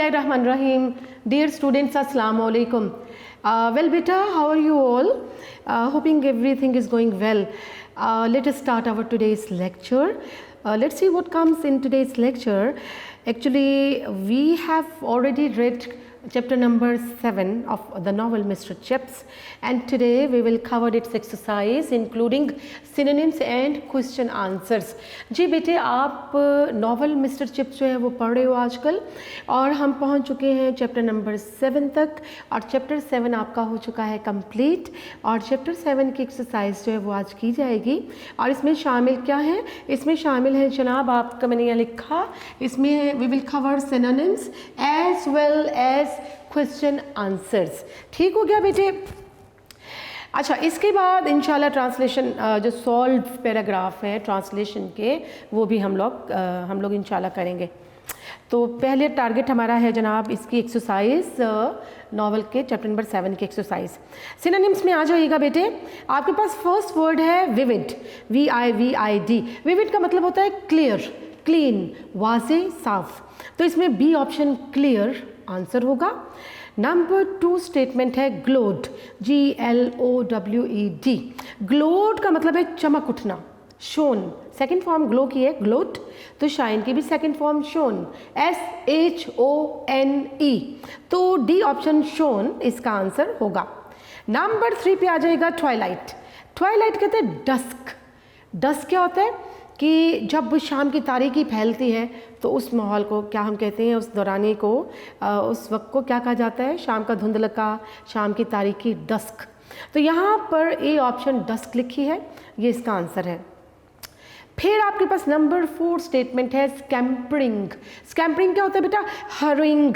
Bismillahirrahmanirrahim. Dear students, Assalamu alaikum. Well, beta, how are you all? Hoping everything is going well. Let us start our today's lecture. Let's see what comes in today's lecture. Actually, we have already read chapter number 7 of the novel Mr. Chips, and today we will cover its exercise including synonyms and question answers. जी बेटे, आप novel mister chips जो है वो पढ़ रहे हो आजकल, और हम पहुंच चुके हैं चैप्टर नंबर 7 तक, और चैप्टर 7 आपका हो चुका है कंप्लीट, और चैप्टर 7 की एक्सरसाइज जो है वो आज की जाएगी। और इसमें शामिल क्या है? इसमें शामिल है जनाब, आपका मैंने यहाँ लिखा, इसमें we will cover synonyms as well as question answers. ठीक हो गया बेटे? अच्छा, इसके बाद इंशाल्लाह ट्रांसलेशन जो सॉल्व पैराग्राफ है ट्रांसलेशन के, वो भी हम लोग इंशाल्लाह करेंगे। तो पहले टारगेट हमारा है जनाब इसकी एक्सरसाइज, नॉवल के चैप्टर नंबर 7 की एक्सरसाइज। सिनोनिम्स में आ जाइएगा बेटे। आपके पास फर्स्ट वर्ड है विविड, VIVID। विविड का मतलब होता है क्लियर, क्लीन, वाज़े, साफ। तो इसमें बी ऑप्शन क्लियर आंसर होगा। नंबर 2 स्टेटमेंट है ग्लोड, GLOWED। ग्लोड का मतलब है चमक उठना, शोन। सेकेंड फॉर्म ग्लो की है ग्लोड, तो शाइन की भी सेकेंड फॉर्म शोन, SHONE। तो डी ऑप्शन शोन इसका आंसर होगा। नंबर 3 पे आ जाएगा ट्वाइलाइट। ट्वाइलाइट कहते हैं डस्क। डस्क क्या होता है कि जब शाम की तारीकी फैलती है तो उस माहौल को क्या हम कहते हैं, उस दौरानी को, उस वक्त को क्या कहा जाता है? शाम का धुंधलका, शाम की तारीकी, डस्क। तो यहाँ पर ए ऑप्शन डस्क लिखी है, ये इसका आंसर है। फिर आपके पास नंबर 4 स्टेटमेंट है स्कैम्परिंग। स्कैम्परिंग क्या होता है बेटा? हरिंग,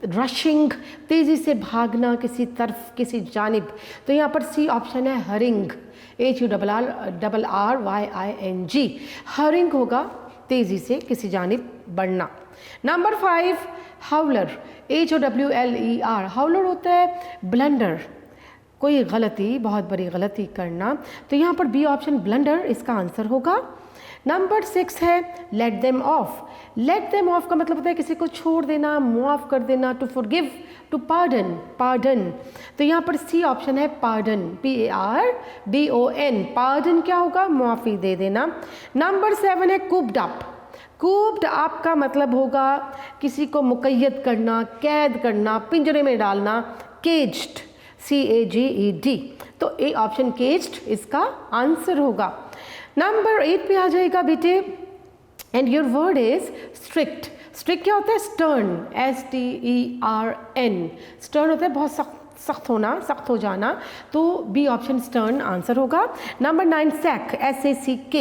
रशिंग, तेज़ी से भागना किसी तरफ, किसी जानिब। तो यहाँ पर सी ऑप्शन है हरिंग, HURRYING। हरिंग होगा तेज़ी से किसी जानिब बढ़ना। Number 5 howler, HOWLER। हाउलर होता है ब्लंडर, कोई गलती, बहुत बड़ी गलती करना। तो यहाँ पर बी ऑप्शन ब्लंडर इसका आंसर होगा। नंबर 6 है let them of. Let them of का मतलब होता है किसी को छोड़ देना, मुआफ़ कर देना, to forgive, to pardon, pardon. तो यहाँ पर सी ऑप्शन है पार्डन, PARDON। पार्डन क्या होगा? मुआफ़ी दे देना। नंबर 7 है कूप्ड अप। कूप्ड अप का मतलब होगा किसी को मुक़य्यद करना, कैद करना, पिंजरे में डालना, केज्ड, CAGED। तो ए ऑप्शन केज्ड इसका आंसर होगा। नंबर 8 पे आ जाएगा बेटे, and your word is strict. Strict क्या होता है? Stern, STERN। स्टर्न होता है बहुत सख्त होना, सख्त हो जाना। तो बी ऑप्शन स्टर्न आंसर होगा। Number 9 sack, SACK।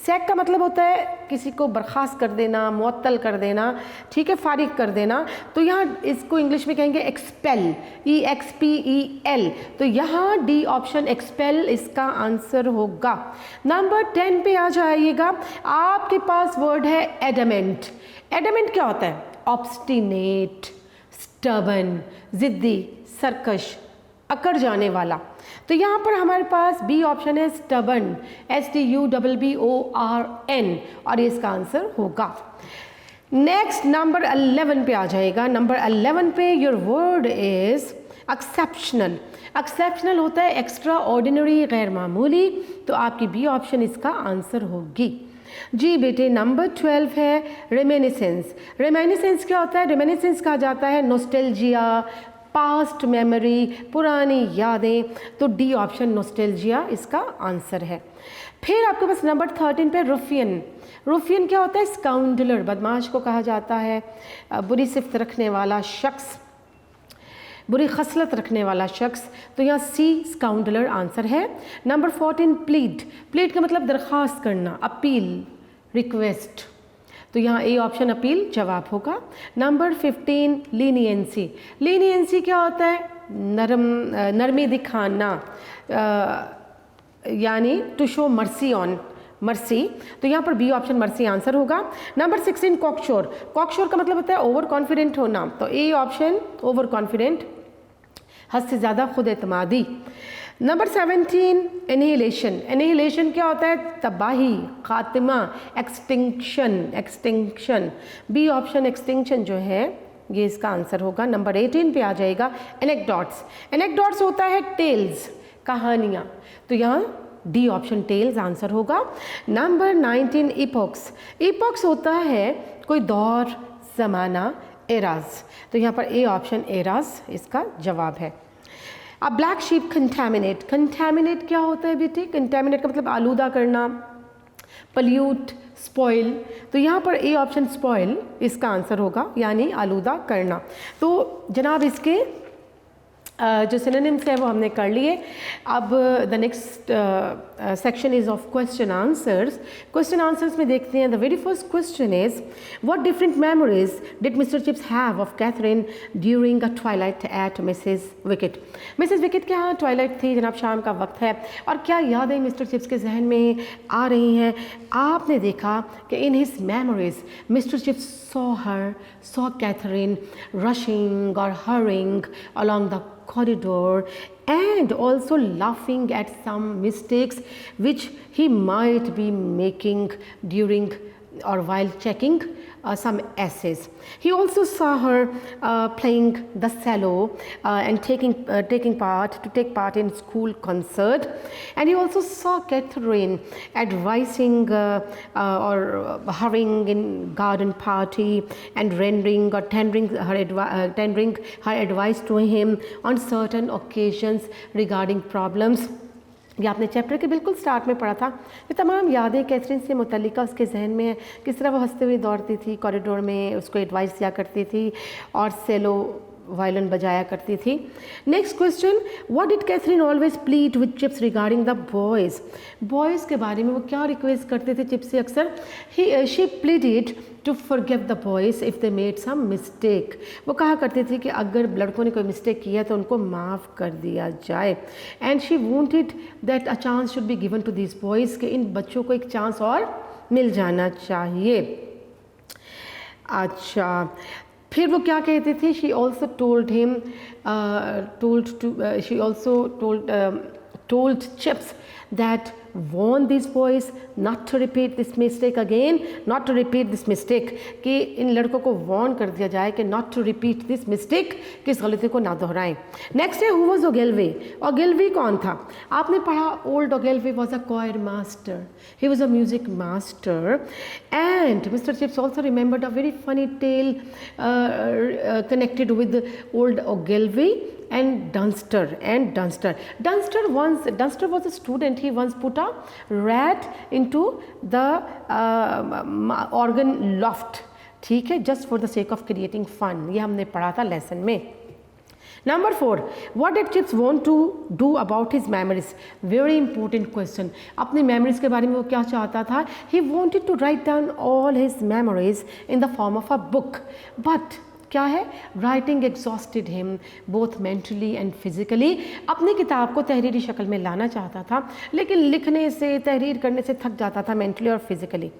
सैक का मतलब होता है किसी को बर्खास्त कर देना, मुअत्तल कर देना, ठीक है, फारिग कर देना। तो यहाँ इसको इंग्लिश में कहेंगे एक्सपेल, EXPEL। तो यहाँ डी ऑप्शन एक्सपेल इसका आंसर होगा। नंबर 10 पे आ जाइएगा। आपके पास वर्ड है एडमेंट। एडमेंट क्या होता है? ऑब्स्टिनेट, स्टबन, ज़िद्दी, सरकश, अकड़ जाने वाला। तो यहाँ पर हमारे पास बी ऑप्शन है स्टबन, STUBBORN, और इसका आंसर होगा। नेक्स्ट नंबर 11 पे आ जाएगा। नंबर 11 पे your word is exceptional. Exceptional होता है एक्स्ट्रा ऑर्डिनरी, गैर मामूली। तो आपकी बी ऑप्शन इसका आंसर होगी। जी बेटे, नंबर 12 है रेमिनिसेंस। रेमिनिसेंस क्या होता है? रेमिनिसेंस कहा जाता है नोस्टैल्जिया, पास्ट मेमोरी, पुरानी यादें। तो डी ऑप्शन नोस्टैल्जिया इसका आंसर है। फिर आपके पास नंबर 13 पे रुफियन। रुफियन क्या होता है? स्काउंडलर, बदमाश को कहा जाता है, बुरी सिफ्त रखने वाला शख्स, बुरी खसलत रखने वाला शख्स। तो यहाँ सी स्काउंडलर आंसर है। Number 14 plead. प्लीड का मतलब दरख्वास्त करना, अपील, रिक्वेस्ट। तो यहाँ ए ऑप्शन अपील जवाब होगा। Number 15 leniency. लीनियंसी क्या होता है? नरमी दिखाना, यानी to show mercy on, mercy. तो यहाँ पर बी ऑप्शन मर्सी आंसर होगा। Number 16 cocksure. कॉकशोर का मतलब होता है ओवर कॉन्फिडेंट होना। तो ए ऑप्शन ओवर कॉन्फिडेंट, हद से ज़्यादा खुद एतमादी। Number 17 annihilation. एनिहिलेशन क्या होता है? तबाही, खात्मा, extinction, extinction. B option extinction जो है ये इसका आंसर होगा। नंबर 18 पे आ जाएगा एनेक्डोट्स। एनेक्डोट्स होता है टेल्स, कहानियाँ, तो यहाँ डी ऑप्शन टेल्स आंसर होगा। Number 19 epochs. इपॉक्स होता है कोई दौर, ज़माना, एराज, तो यहाँ पर ए ऑप्शन एराज इसका जवाब है। अब ब्लैक शीप कंटैमिनेट। कंटैमिनेट क्या होता है बेटे? कंटैमिनेट का मतलब आलूदा करना, पल्यूट, स्पॉइल, तो यहाँ पर ए ऑप्शन स्पॉइल इसका आंसर होगा, यानी आलूदा करना। तो जनाब इसके जो सिनोनिम्स है वो हमने कर लिए। अब the next section is of question answers. Question answers में देखते हैं। The very first question is what different memories did mister Chips have of Katherine during a twilight at Mrs Wickett. Mrs Wickett के यहाँ Twilight थी जनाब, शाम का वक्त है, और क्या यादें मिस्टर चिप्स के जहन में आ रही हैं? आपने देखा कि in his memories mister chips saw Catherine rushing or hurrying along the corridor and also laughing at some mistakes which he might be making during or while checking some essays. He also saw her playing the cello and take part in school concert, and he also saw Catherine advising or hurrying in garden party and tendering her advice to him on certain occasions regarding problems. ये आपने chapter के बिल्कुल start में पढ़ा था। ये तमाम यादें कैथरीन से मुतल्लिका उसके जहन में है, किस तरह वो हंसते हुए दौड़ती थी कॉरिडोर में, उसको एडवाइस दिया करती थी और सेलो वायलिन बजाया करती थी। Next question, what did Katherine always plead with Chips regarding the boys. Boys के बारे में वो क्या रिक्वेस्ट करते थे चिप्स से? अक्सर she pleaded to forgive the boys if they made some mistake. वो कहा करती थी कि अगर लड़कों ने कोई मिस्टेक किया तो उनको माफ़ कर दिया जाए। And she wanted that a chance should be given to this boys, कि इन बच्चों को एक चांस और मिल जाना चाहिए। अच्छा, फिर वो क्या कहते थे? She also told him told Chips that warn these boys not to repeat this mistake again, not to repeat this mistake, कि इन लड़कों को वार्न कर दिया जाए कि not to repeat this mistake, कि इस गलती को ना दोहराएं। नेक्स्ट है, who was Ogilvy? Ogilvy कौन था? आपने पढ़ा old Ogilvy was a choir master, he was a music master, and Mr. Chips also remembered a very funny tale connected with old Ogilvy and Dunster. Dunster was a student. He once put a rat into the organ loft, ठीक है, just for the sake of creating fun. ये हमने पढ़ा था lesson में। Number 4, what did Chips want to do about his memories? Very important question. अपनी memories के बारे में वो क्या चाहता था? He wanted to write down all his memories in the form of a book, but क्या है, writing exhausted him both mentally and physically. अपनी किताब को तहरीरी शक्ल में लाना चाहता था, लेकिन लिखने से, तहरीर करने से थक जाता था मेंटली और physically.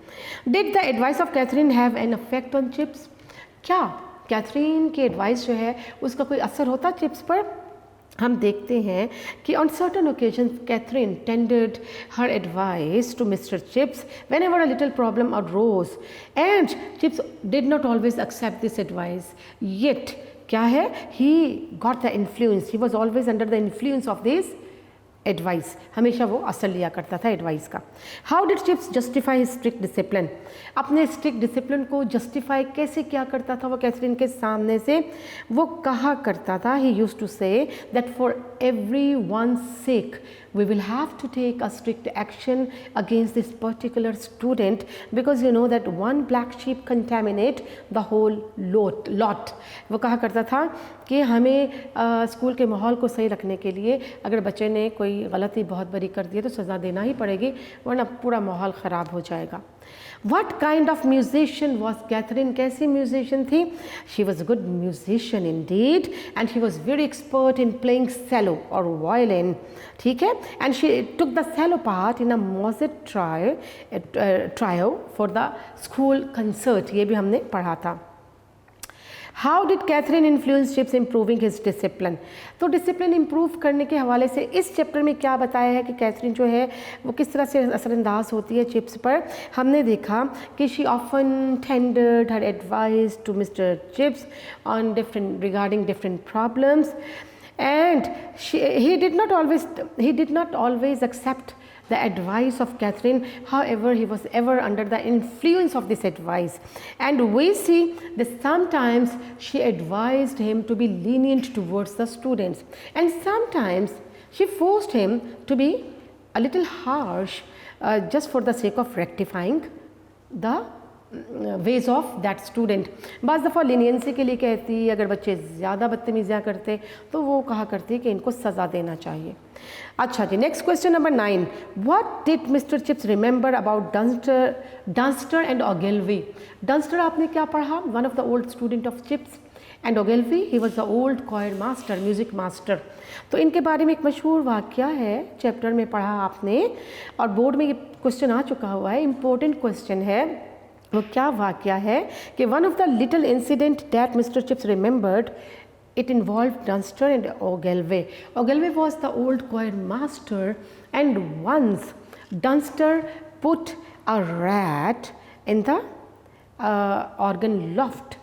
Did the advice of Katherine have an effect on Chips? क्या कैथरीन की एडवाइस जो है उसका कोई असर होता चिप्स पर? हम देखते हैं कि on certain occasions Catherine tendered her advice to Mr. Chips whenever a little problem arose, and Chips did not always accept this advice. Yet क्या है, he got the influence, he was always under the influence of this advice, हमेशा वो असर लिया करता था advice का। How did chips justify strict discipline? अपने स्ट्रिक्ट डिसिप्लिन को जस्टिफाई कैसे किया करता था वो कैथरीन के सामने से? वो कहा करता था, he used to say that for every one sec we will have to take a strict action against this particular student, because you know that one black sheep contaminate the whole lot. वो कहा करता था कि हमें school के माहौल को सही रखने के लिए अगर बच्चे ने कोई गलती बहुत बड़ी कर दी है तो सज़ा देना ही पड़ेगी, वरना पूरा माहौल ख़राब हो जाएगा। What kind of musician was Catherine? कैसी म्यूजिशियन थी? She was a good musician indeed, and she was very expert in playing cello or violin, ठीक है, and she took the cello part in a Mozart trio for the school concert, ये भी हमने पढ़ा था। How did Katherine influence Chips improving his discipline. तो discipline improve करने के हवाले से इस चैप्टर में क्या बताया है कि कैथरीन जो है वो किस तरह से असरअंदाज होती है चिप्स पर। हमने देखा कि she often tendered her advice to Mr Chips on different regarding different problems and he did not always accept the advice of Catherine. However, he was ever under the influence of this advice, and we see that sometimes she advised him to be lenient towards the students, and sometimes she forced him to be a little harsh just for the sake of rectifying the ways of that student. बस दफ़ा leniency के लिए कहती, अगर बच्चे ज़्यादा बदतमीज़ियाँ करते तो वो कहा करती कि इनको सज़ा देना चाहिए। अच्छा जी, next question number 9, what did mister Chips remember about Dunster and Ogilvie. Dunster आपने क्या पढ़ा, one of the old student of Chips, and Ogilvie he was the old choir master, music master. तो इनके बारे में एक मशहूर वाक़या है, चैप्टर में पढ़ा आपने और बोर्ड में ये क्वेश्चन आ चुका हुआ है, इम्पोर्टेंट क्वेश्चन है। वो क्या वाक़या है कि one of the little incident that mister chips remembered, it involved Dunster and Ogilvy. Ogilvy was the old choir master, and once Dunster put a rat in the organ loft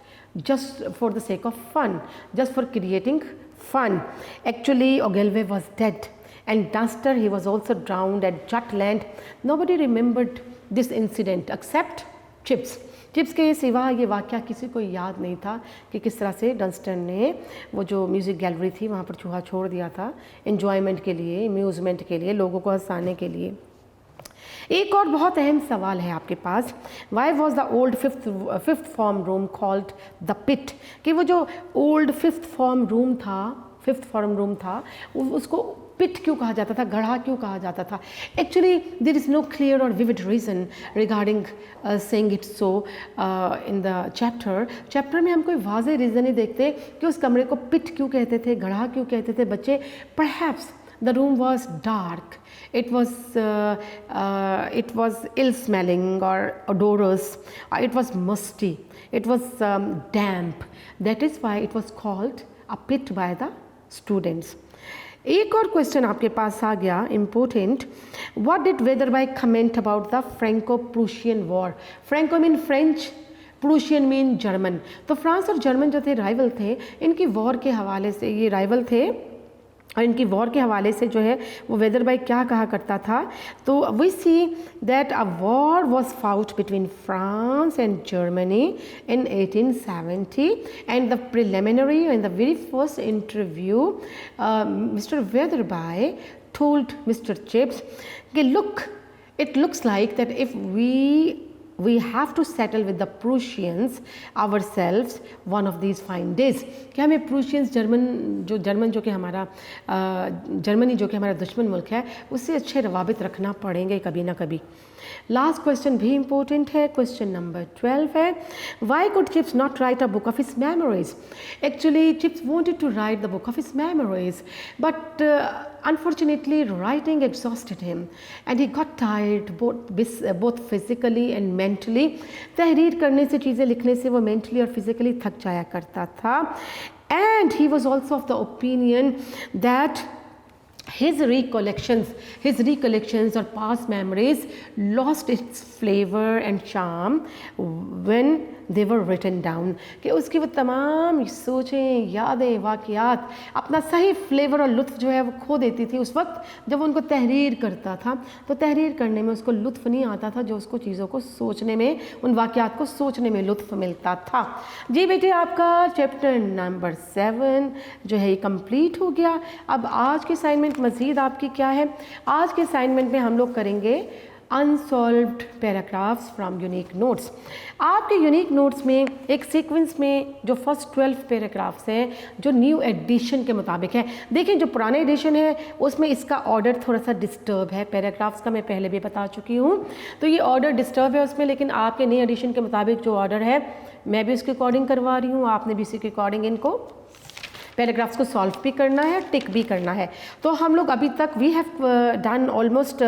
just for the sake of fun, just for creating fun. Actually, Ogilvy was dead, and Dunster, he was also drowned at Jutland. Nobody remembered this incident except chips. Chips के सिवा ये वाक़या किसी को याद नहीं था कि किस तरह से डंस्टर ने वो जो म्यूज़िक गैलरी थी वहाँ पर चूहा छोड़ दिया था एन्जॉयमेंट के लिए, अम्यूज़मेंट के लिए, लोगों को हंसाने के लिए। एक और बहुत अहम सवाल है आपके पास, why was the old fifth form room called the pit, कि वो जो ओल्ड फिफ्थ फॉर्म रूम था उसको पिट क्यों कहा जाता था, गढ़ा क्यों कहा जाता था। Actually there is no clear or vivid reason regarding saying it so in the chapter में हम कोई वाज़ेह रीज़न नहीं देखते कि उस कमरे को पिट क्यों कहते थे, गढ़ा क्यों कहते थे बच्चे। Perhaps the room was dark, it was ill smelling or odorous, it was musty, it was damp, that is why it was called a pit by the students. एक और क्वेश्चन आपके पास आ गया important, what did Weatherby comment about the Franco Prussian war. Franco mean French, Prussian mean German. तो France और German जो थे rival थे, इनकी वॉर के हवाले से ये राइवल थे और इनकी वॉर के हवाले से जो है वो वेदरबाई क्या कहा करता था। तो we see that a war was fought between France and Germany in 1870, and the preliminary and the very first interview Mr Weatherby told Mr. Chips कि look, it looks like that if we have to settle with the Prussians ourselves one of these fine days, कि हमें प्रूशियंस Germany जो कि हमारा दुश्मन मुल्क है उससे अच्छे रवाबित रखना पड़ेंगे कभी ना कभी। लास्ट क्वेश्चन भी इम्पोर्टेंट है, क्वेश्चन नंबर 12 है, Y could chips not right a book of his memories. Actually chips wanted to write the book of his memories, but unfortunately writing exhausted him and he got tired both physically and mentally. तहरीर करने से, चीज़ें लिखने से वो mentally और physically थक जाया करता था, and he was also of the opinion that his recollections or past memories lost its flavor and charm when they were written down, कि उसकी वो तमाम सोचें, यादें, वाक़यात अपना सही फ्लेवर और लुत्फ़ जो है वो खो देती थी उस वक्त जब उनको तहरीर करता था। तो तहरीर करने में उसको लुत्फ़ नहीं आता था जो उसको चीज़ों को सोचने में, उन वाक़यात को सोचने में लुत्फ़ मिलता था। जी बेटे, आपका चैप्टर नंबर 7 जो है ये कंप्लीट हो गया। अब आज के असाइनमेंट मज़ीद आपकी क्या है, आज के असाइनमेंट में हम लोग करेंगे unsolved paragraphs from unique notes. आपके यूनिक नोट्स में एक सीक्वेंस में जो फर्स्ट 12 पैराग्राफ्स हैं जो न्यू एडिशन के मुताबिक है। देखिए, जो पुराने एडिशन है उसमें इसका ऑर्डर थोड़ा सा डिस्टर्ब है, पैराग्राफ्स का मैं पहले भी बता चुकी हूँ, तो ये ऑर्डर डिस्टर्ब है उसमें, लेकिन आपके नए एडिशन के मुताबिक जो ऑर्डर है मैं भी उसके अकॉर्डिंग करवा रही हूँ, आपने भी इसी के अकॉर्डिंग इनको पैराग्राफ्स को सॉल्व भी करना है, टिक भी करना है। तो हम लोग अभी तक we have done almost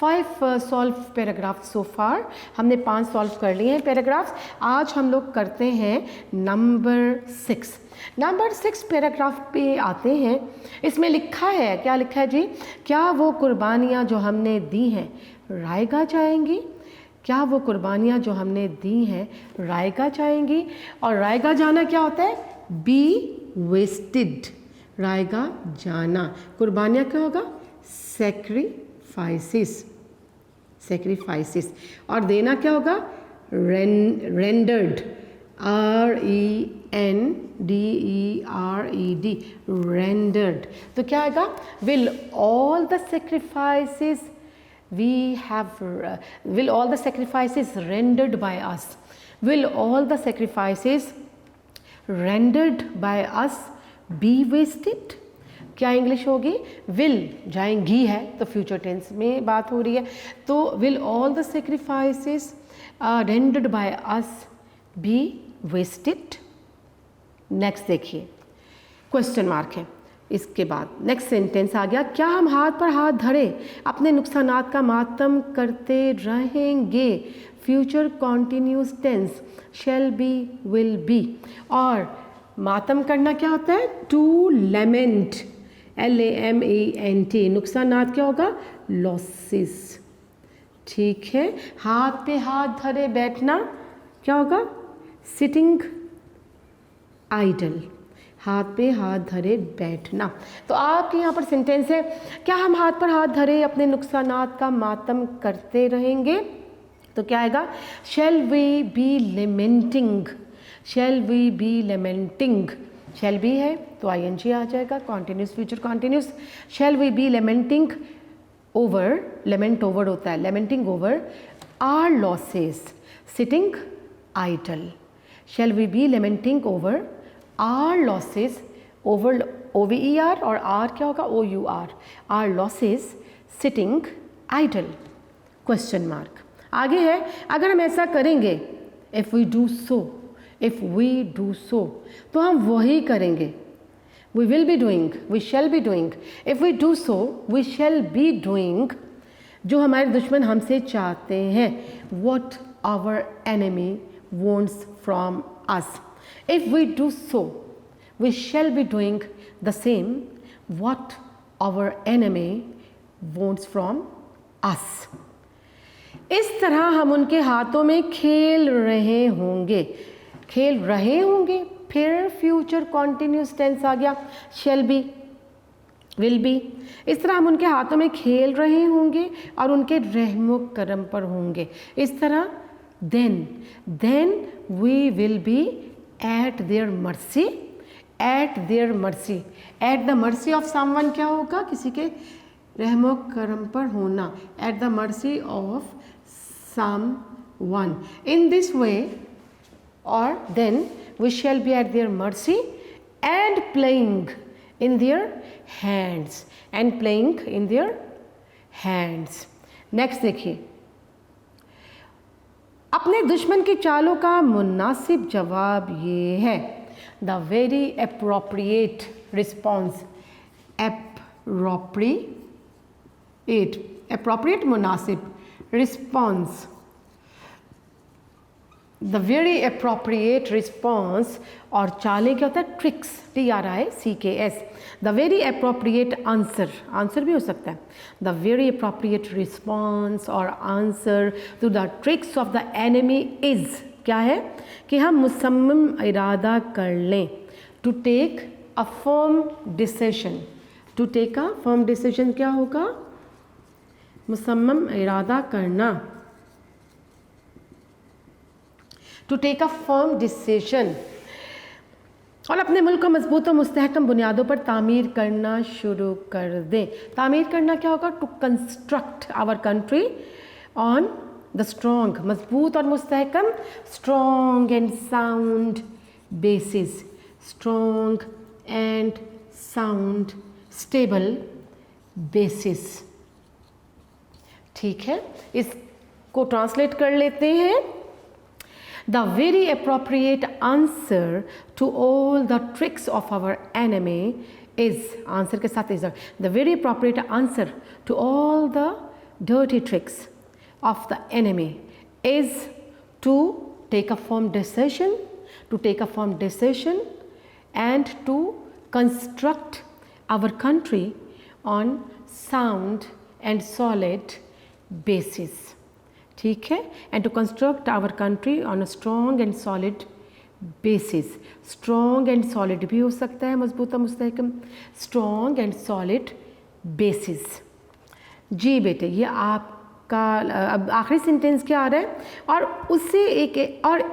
5 solve paragraphs so far. हमने 5 सॉल्व कर लिए हैं पैराग्राफ्स। आज हम लोग करते हैं नंबर 6। नंबर 6 पैराग्राफ पे आते हैं। इसमें लिखा है, क्या लिखा है जी? क्या वो कुर्बानियाँ जो हमने दी हैं रायगा जाएंगी? क्या वो कुर्बानियाँ जो हमने दी हैं रायगा जाएंगी? और रायगा जाना क्या होता है? B wasted. रायगा जाना। कुर्बानियाँ क्या होगा? सैक्रिफाइसेस। सैक्रिफाइसेस। और देना क्या होगा? रेंडर्ड। RENDERED। रेंडर्ड। तो क्या आएगा? Will all the sacrifices will all the sacrifices rendered by us, will all the sacrifices rendered by us be wasted? क्या इंग्लिश होगी? will जाएंगी है तो फ्यूचर टेंस में बात हो रही है, तो will all the sacrifices rendered by us be wasted? Next देखिए, क्वेश्चन मार्क है। इसके बाद नेक्स्ट सेंटेंस आ गया, क्या हम हाथ पर हाथ धरे अपने नुकसानात का मातम करते रहेंगे? Future continuous tense, shall be, will be. और मातम करना क्या होता है? To लेमेंट, LAMENT। नुकसानात क्या होगा? लॉसेस। ठीक है। हाथ पे हाथ धरे बैठना क्या होगा? Sitting idle. हाथ पे हाथ धरे बैठना। तो आपके यहाँ पर सेंटेंस है, क्या हम हाथ पर हाथ धरे अपने नुकसानात का मातम करते रहेंगे? तो क्या आएगा? Shall we be lamenting. Shall we be lamenting. Shall be है तो ING आ जाएगा, continuous, future continuous. Shall we be lamenting over, lament over होता है, lamenting over our losses, sitting idle. Shall we be lamenting over our losses, over OVER, और our क्या होगा? OUR। Our losses sitting idle. Question mark. आगे है, अगर हम ऐसा करेंगे, if we do so, if we do सो, तो हम वही करेंगे। We will be doing, we shall be doing. If we do so, we shall be doing जो हमारे दुश्मन हमसे चाहते हैं। What our enemy wants from us. If we do so, we shall be doing the same what our enemy wants from us. इस तरह हम उनके हाथों में खेल रहे होंगे। खेल रहे होंगे, फिर फ्यूचर कॉन्टिन्यूस टेंस आ गया, shall be, will be। इस तरह हम उनके हाथों में खेल रहे होंगे और उनके रहमो करम पर होंगे। इस तरह then we will be at their mercy, at their mercy, at the mercy of someone क्या होगा? किसी के रहमो करम पर होना, at the mercy of someone। in this way, or then we shall be at their mercy and playing in their hands, and playing in their hands। Next देखिए, अपने दुश्मन की चालों का मुनासिब जवाब ये है। The very appropriate response, appropriate मुनासिब response, the very appropriate response. और चालें क्या होता है? Tricks, TRICKS। The very appropriate answer, answer भी हो सकता है। द वेरी एप्रोप्रिएट रिस्पॉन्स और answer to the tricks of the enemy is, क्या है? कि हम मुसम्मम इरादा कर लें। To take a firm decision, to take a firm decision क्या होगा? मुसम्मम इरादा करना। To take a firm decision. और अपने मुल्क को मजबूत और मुस्तहकम बुनियादों पर तामीर करना शुरू कर दें। तामीर करना क्या होगा? To construct our country on the strong, मजबूत और मुस्तहकम, strong and sound basis, strong and sound stable basis. ठीक है, इसको ट्रांसलेट कर लेते हैं। The very appropriate answer to all the tricks of our enemy is, answer के साथ is the very appropriate answer to all the dirty tricks of the enemy is to take a firm decision, and to construct our country on sound and solid basis. ठीक है, and to construct our country on a strong and solid basis. Strong and solid भी हो सकता है, मजबूत और मुस्तहकम. Strong and solid basis. जी बेटे, ये आपका अब आखिरी सेंटेंस क्या आ रहा है? और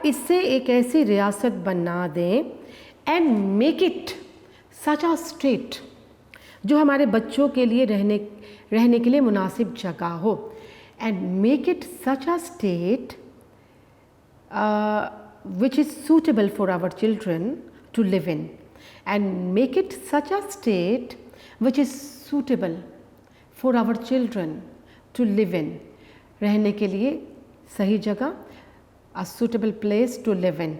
इससे एक ऐसी रियासत बना दें and make it such a state जो हमारे बच्चों के लिए रहने के लिए मुनासिब जगह हो. And make it such a state which is suitable for our children to live in. And make it such a state which is suitable for our children to live in. रहने के लिए सही जगह, a suitable place to live in.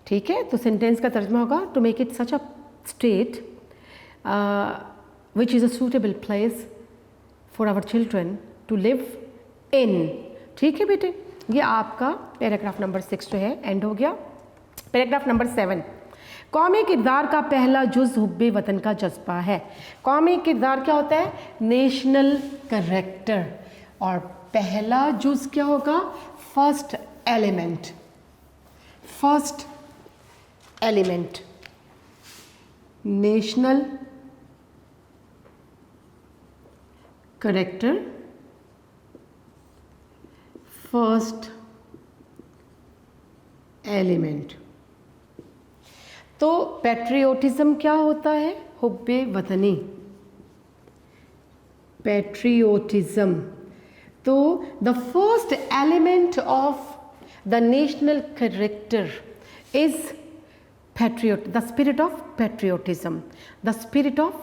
ठीक है, तो sentence का तर्जमा होगा to make it such a state which is a suitable place for our children to live in. ठीक है बेटे, ये आपका पैराग्राफ नंबर 6 जो है एंड हो गया. पैराग्राफ नंबर 7, कौमी किरदार का पहला जुज़ हुब्बे वतन का जज्बा है. कौमी किरदार क्या होता है? National character. और पहला जुज़ क्या होगा? First element. National character, first element. तो पैट्रियोटिज्म क्या होता है? हुब्बे वतनी. पैट्रियोटिज्म. तो the first element of the national character is patriot, the spirit of patriotism. The spirit of,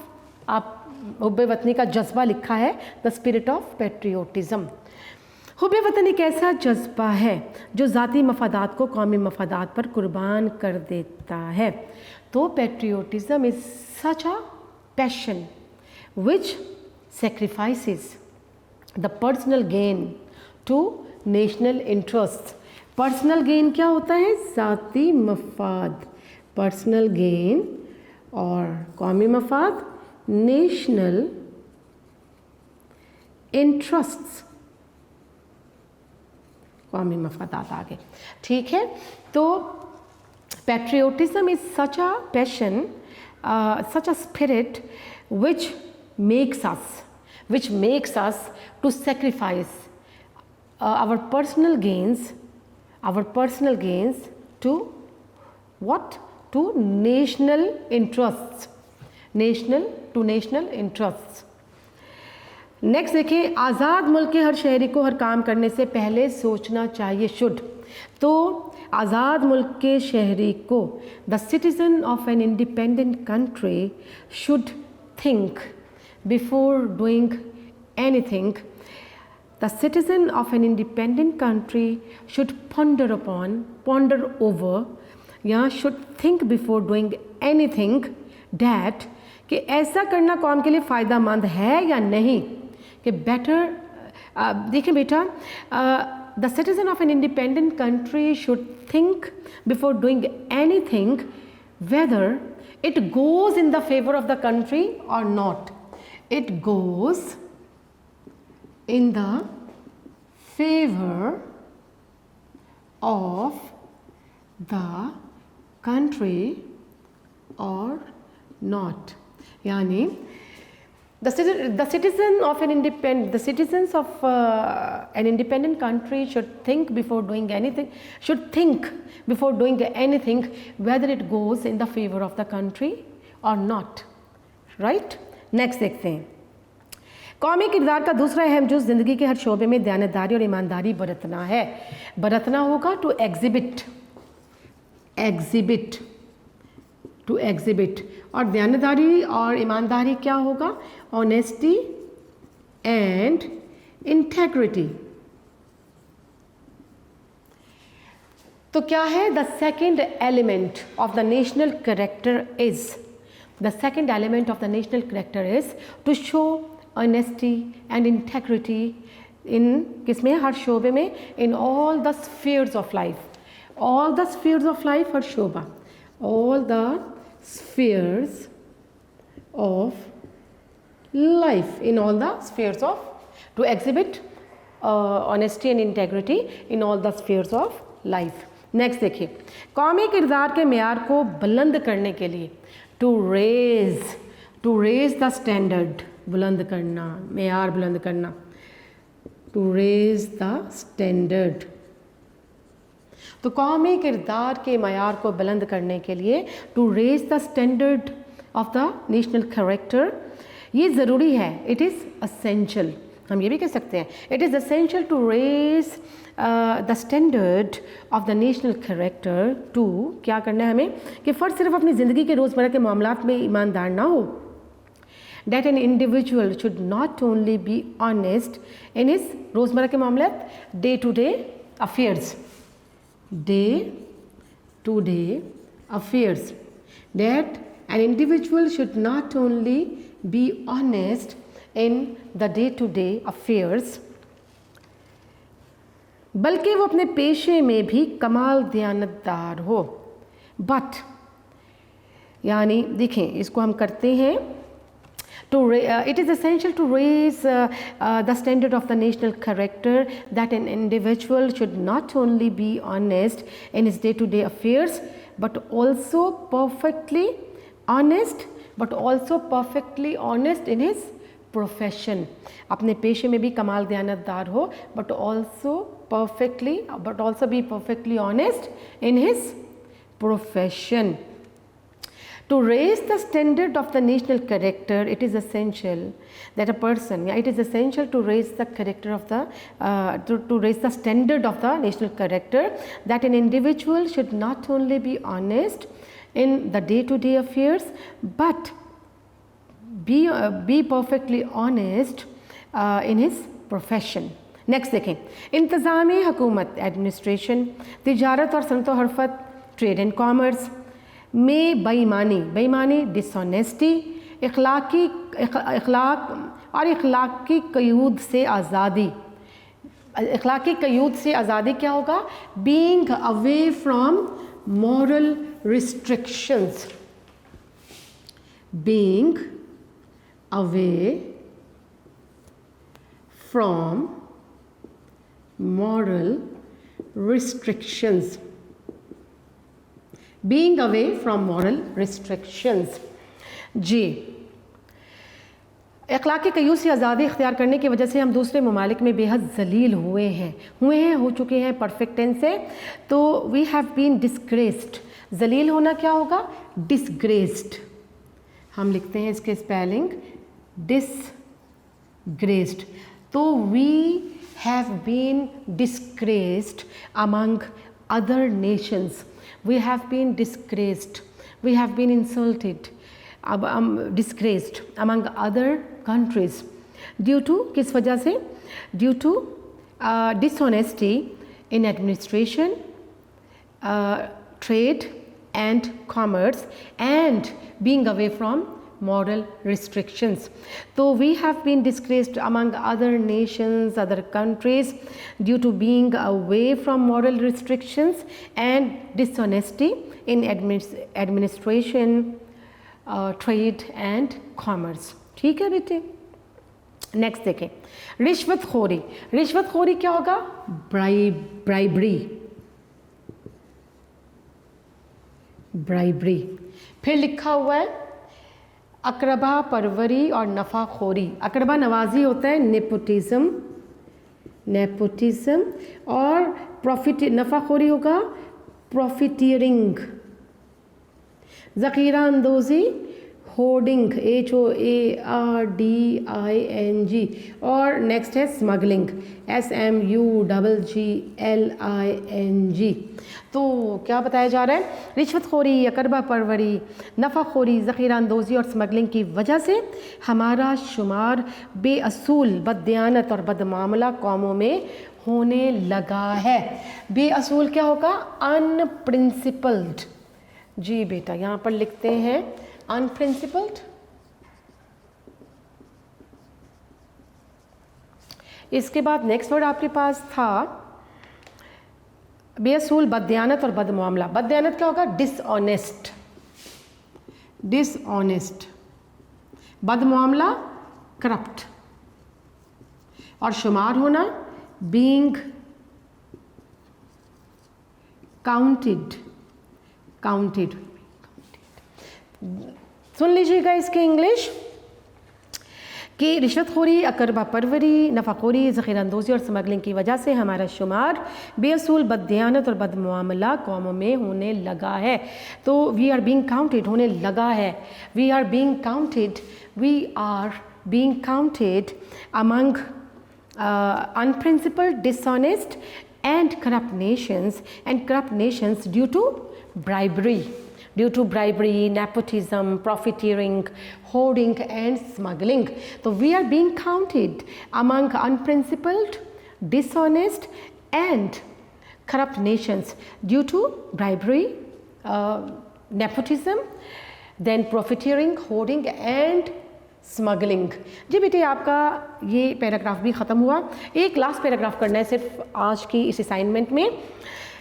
आप हुब्बे वतनी का जज्बा लिखा है, द स्पिरिट ऑफ पैट्रियोटिज्म. हुब्बे वतन एक ऐसा जज्बा है जो ज़ाती मफादात को कौमी मफादात पर कुर्बान कर देता है. तो patriotism is such a passion which sacrifices the personal gain to national interest. Personal gain क्या होता है? ज़ाती मफाद. पर्सनल गेन और कौमी मफाद, नेशनल इंटरेस्ट्स, कौमी मफादात आगे. ठीक है, तो patriotism is such a passion, such a spirit which makes us to sacrifice our personal gains to what? To national interests. National interests. Next देखिए, आज़ाद मुल्क के हर शहरी को हर काम करने से पहले सोचना चाहिए. शुड. तो आज़ाद मुल्क के शहरी को, the citizen of an independent country should think before doing anything. The citizen of an independent country should ponder over या should think before doing anything that, कि ऐसा करना कौम के लिए फ़ायदा मंद है या नहीं. कि बेटर, देखिए बेटा, the citizen of an independent country should think before doing anything whether it goes in the favour of the country or not. It goes in the favour of the country or not. यानी the citizens of an independent country should think before doing anything whether it goes in the favor of the country or not. right? next देखते हैं. कौमी किरदार का दूसरा अहम जुज़ ज़िंदगी के हर शोबे में दयानतदारी और ईमानदारी बरतना है. बरतना होगा टू एग्जिबिट. और दयानतदारी और ईमानदारी क्या होगा? Honesty and integrity. तो क्या है, the second element of the national character is, the second element of the national character is to show honesty and integrity in किसमें, हर शोबे में, in all the spheres of life, all the spheres of life are shobha, all the spheres of life, in all the spheres of, to exhibit honesty and integrity in all the spheres of life. Next देखिए, कौमी किरदार के मेयार को बुलंद करने के लिए, to raise the standard, बुलंद करना, मेयार बुलंद करना, टू रेज द स्टैंडर्ड। तो कौमी किरदार के मयार को बुलंद करने के लिए to raise the standard of the national character, ये ज़रूरी है, इट इज़ असेंशियल, हम ये भी कह सकते हैं, it is essential to raise the standard of the national character, to क्या करना है हमें, कि फ़र्द सिर्फ अपनी ज़िंदगी के रोज़मर्रा के मामलात में ईमानदार ना हो, that an individual should not only be honest in his रोज़मर्रा के मामलात, day to day affairs, day-to-day affairs, that an individual should not only be honest in the day-to-day affairs, बल्कि वो अपने पेशे में भी कमाल दयानतदार हो। बट यानी देखें, इसको हम करते हैं, it is essential to raise the standard of the national character, that an individual should not only be honest in his day-to-day affairs, but also perfectly honest in his profession. अपने पेशे में भी कमाल दयानतदार हो, but also be perfectly honest in his profession. To raise the standard of the national character, it is essential that a person, it is essential to raise the character of the, to raise the standard of the national character, that an individual should not only be honest in the day-to-day affairs, but be perfectly honest in his profession. Next देखें, इंतज़ामी हुकूमत, administration, तिजारत और सनत व हरफत, trade and commerce में बेईमानी, dishonesty, इखलाकी कयूद से आज़ादी, इखलाकी कयूद से आज़ादी क्या होगा, being away from moral restrictions, being away from moral restrictions, being away from moral restrictions। जी, अखलाकी कयूद से आज़ादी इख्तियार करने की वजह से हम दूसरे ममालिक में बेहद जलील हो चुके हैं परफेक्ट टेंस से, तो वी हैव बीन डिस्ग्रेस्ड। जलील होना क्या होगा, डिस्ग्रेस्ड, हम लिखते हैं इसके स्पेलिंग डिसग्रेस्ड, तो we have been disgraced among other nations, we have been disgraced, we have been insulted, disgraced among other countries due to किस वजह से, due to dishonesty in administration, trade and commerce, and being away from moral restrictions. So we have been disgraced among other nations, other countries due to being away from moral restrictions and dishonesty in administration, trade and commerce. ठीक है बेटे, next देखें, रिश्वतखोरी क्या होगा, bribery. फिर लिखा हुआ है अकरबा परवरी और नफ़ाखोरी, अकरबा नवाजी होता है नेपोटिज्म, और नफ़ाखोरी होगा प्रॉफिटियरिंग, ज़ख़ीरा अंदोज़ी होर्डिंग, HOARDING, और नेक्स्ट है स्मगलिंग, SMUGGLING। तो क्या बताया जा रहा है, रिश्वतखोरी, अकरबा परवरी, नफ़ाखोरी, ज़ख़ीरा अंदोज़ी और स्मगलिंग की वजह से हमारा शुमार बेअसूल, बददियानत और बदमामला कौमों में होने लगा है। बेअसूल क्या होगा? अनप्रिंसिपल्ड। जी बेटा यहाँ पर लिखते हैं अनप्रिंसिपल्ड। इसके बाद नेक्स्ट वर्ड आपके पास था बेअसूल, बददियानत और बदमामला। बददियानत क्या होगा? Dishonest, dishonest. बदमामला करप्ट, और शुमार होना बीइंग काउंटेड, काउंटेड। सुन लीजिएगा इसके इंग्लिश कि रिश्वतखोरी, अकरबा परवरी, नफ़ाखोरी, ज़ख़ीरअंदोज़ी और स्मगलिंग की वजह से हमारा शुमार बेअसूल, बददियानत और बदमामला कौमों में होने लगा है। तो वी आर बीइंग काउंटेड, होने लगा है। We are being counted, we are being counted among unprincipled, dishonest and corrupt nations due to bribery, nepotism, profiteering, hoarding and smuggling. So we are being counted among unprincipled, dishonest and corrupt nations due to bribery, nepotism, then profiteering, hoarding and smuggling. जी बेटे आपका ये paragraph भी ख़त्म हुआ। एक last paragraph करना है सिर्फ आज की इस असाइनमेंट में।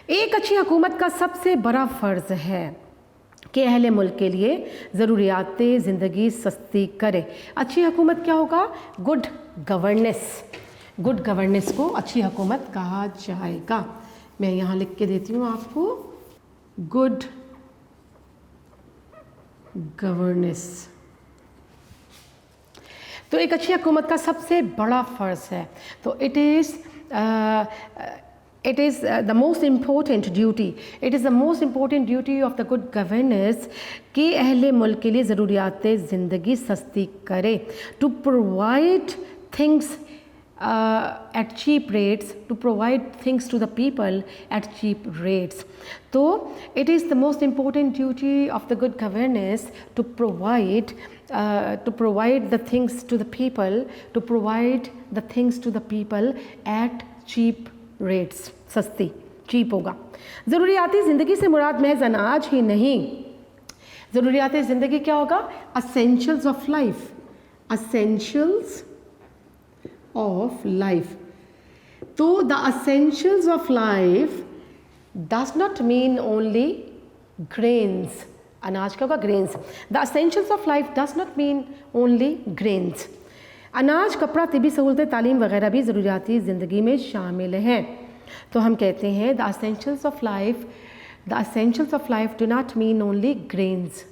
एक अच्छी हुकूमत का सबसे बड़ा फ़र्ज़ है कि अहले मुल्क के लिए ज़रूरियात ज़िंदगी सस्ती करे। अच्छी हुकूमत क्या होगा? Good governance. गुड गवर्नेंस को अच्छी हुकूमत कहा जाएगा। मैं यहाँ लिख के देती हूँ आपको, गुड गवर्नेंस। तो एक अच्छी हुकूमत का सबसे बड़ा फ़र्ज़ है। तो it is the most important duty, it is the most important duty of the good governance कि अहले मुल्क के लिए ज़रूरियात ज़िंदगी सस्ती करे। To provide things at cheap rates, to provide things to the people at cheap rates. So it is the most important duty of the good governance to provide the things to the people, to provide the things to the people at cheap rates. सस्ती, cheap होगा। ज़रूरियाती ज़िंदगी से मुराद महज अनाज ही नहीं, ज़रूरियाती ज़िंदगी क्या होगा? essentials of life, essentials of life. So the essentials of life does not mean only grains. अनाज क्या होगा? grains. The essentials of life does not mean only grains. अनाज, कपड़ा, तिबी सहूलतें, तालीम वगैरह भी ज़रूरियाती ज़िंदगी में शामिल हैं। तो हम कहते हैं the essentials of life do not mean only grains,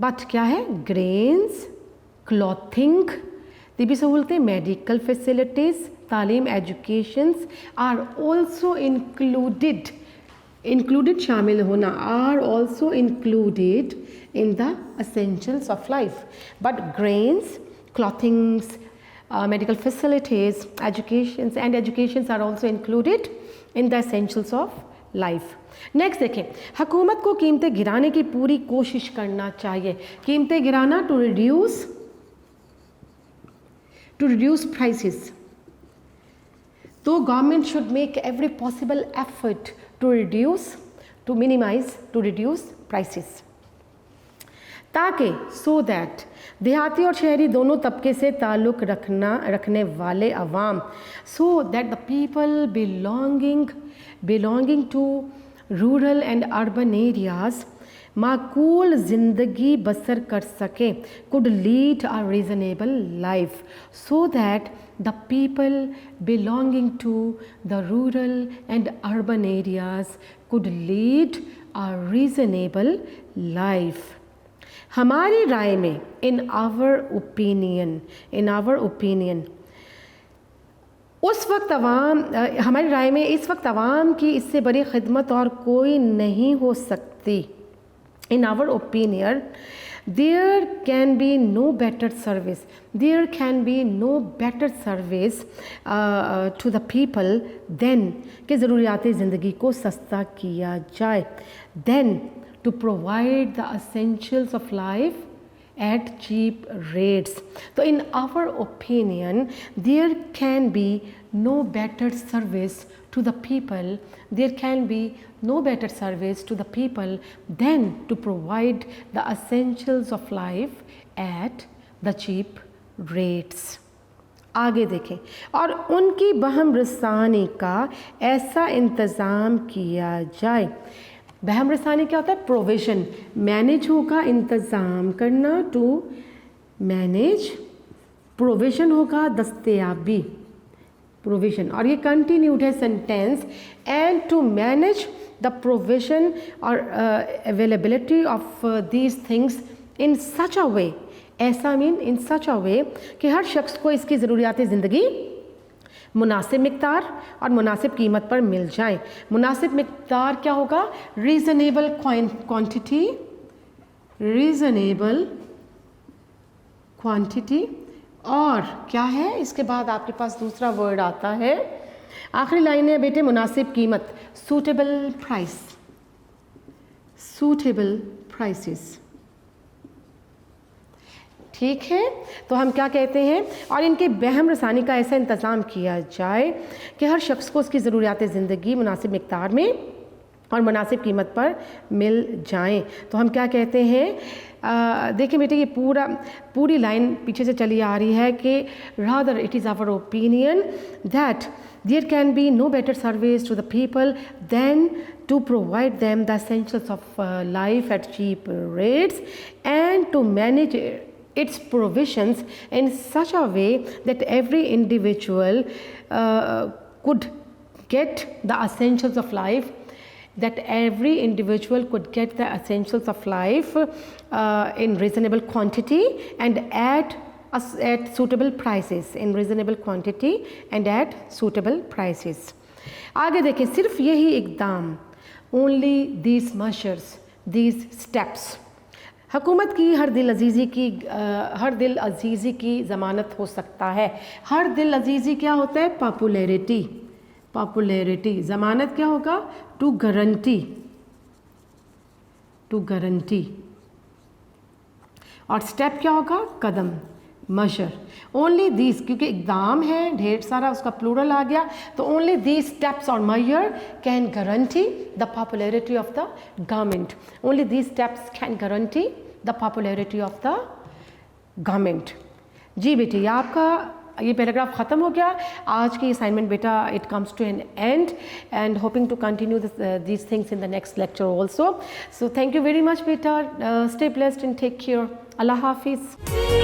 but क्या है? grains, clothing, तिबी सहूलतें, मेडिकल फैसिलिटीज़, तालीम, एजुकेशंस आर ऑल्सो इंक्लूडेड शामिल होना, are also included in the essentials of life. But grains, clothings, medical facilities, educations are also included in the essentials of life. Next देखें, हुकूमत को कीमतें गिराने की पूरी कोशिश करना चाहिए। कीमतें गिराना, to reduce prices. So government should make every possible effort to reduce prices, ताकि so that देहाती और शहरी दोनों तबके से ताल्लुक़ रखने वाले अवाम, so that the people belonging to rural and urban areas माकूल ज़िंदगी बसर कर सकें, could lead a reasonable life, so that the people belonging to the rural and urban areas could lead a reasonable life. हमारी राय में, in our opinion, उस वक्त हमारी राय में इस वक्त अवाम की इससे बड़ी खिदमत और कोई नहीं हो सकती। In our opinion, there can be no better service to the people than कि ज़रूरियात ज़िंदगी को सस्ता किया जाए, then to provide the essentials of life at cheap rates. So in our opinion, there can be no better service to the people, there can be no better service to the people than to provide the essentials of life at the cheap rates. आगे देखें, और उनकी बहम रसानी का ऐसा इंतज़ाम किया जाए। बहम रसानी क्या होता है? प्रोविज़न, मैनेज होगा इंतज़ाम करना, टू मैनेज, प्रोविज़न होगा दस्तयाबी, प्रोविज़न, और ये कंटिन्यूड है sentence, and to manage the provision और availability of these things in such a way, ऐसा मीन इन सच अ वे कि हर शख्स को इसकी ज़रूरियात ज़िंदगी मुनासिब मिक़दार और मुनासिब कीमत पर मिल जाए। मुनासिब मिक़दार क्या होगा? रीज़नेबल क्वांटिटी, रीज़नेबल क्वांटिटी, और क्या है इसके बाद आपके पास दूसरा वर्ड आता है, आखिरी लाइन है बेटे, मुनासिब कीमत, सूटेबल प्राइस, सूटेबल प्राइसेस। ठीक है, तो हम क्या कहते हैं, और इनके बहम रसानी का ऐसा इंतज़ाम किया जाए कि हर शख्स को उसकी ज़रूरियात ज़िंदगी मुनासिब मिक़दार में और मुनासिब कीमत पर मिल जाएं। तो हम क्या कहते हैं, देखिए बेटे ये पूरी लाइन पीछे से चली आ रही है कि rather it is our opinion that there can be no better service to the people than to provide them the essentials of life at cheap rates and to manage its provisions in such a way that every individual could get the essentials of life, that every individual could get the essentials of life in reasonable quantity and at suitable prices, in reasonable quantity and at suitable prices. आगे देखिए, सिर्फ यही इक़दाम, only these measures, these steps, हुकूमत की हर दिल अजीज़ी की ज़मानत हो सकता है। हर दिल अजीज़ी क्या होता है? पॉपुलैरिटी, पॉपुलैरिटी, ज़मानत क्या होगा? टू गारंटी, टू गारंटी, और स्टेप क्या होगा? कदम, मशर। ओनली दीज, क्योंकि इक़दाम है ढेर सारा, उसका प्लूरल आ गया, तो ओनली दीज स्टेप्स और मशर can guarantee the popularity of the government, only these steps can guarantee the popularity of the government. जी बेटी, आपका ये पैराग्राफ ख़त्म हो गया। आज की असाइनमेंट बेटा it comes to an end and hoping to continue these things in the next lecture also. So thank you very much बेटा, stay blessed and take care, अल्लाह हाफिज़।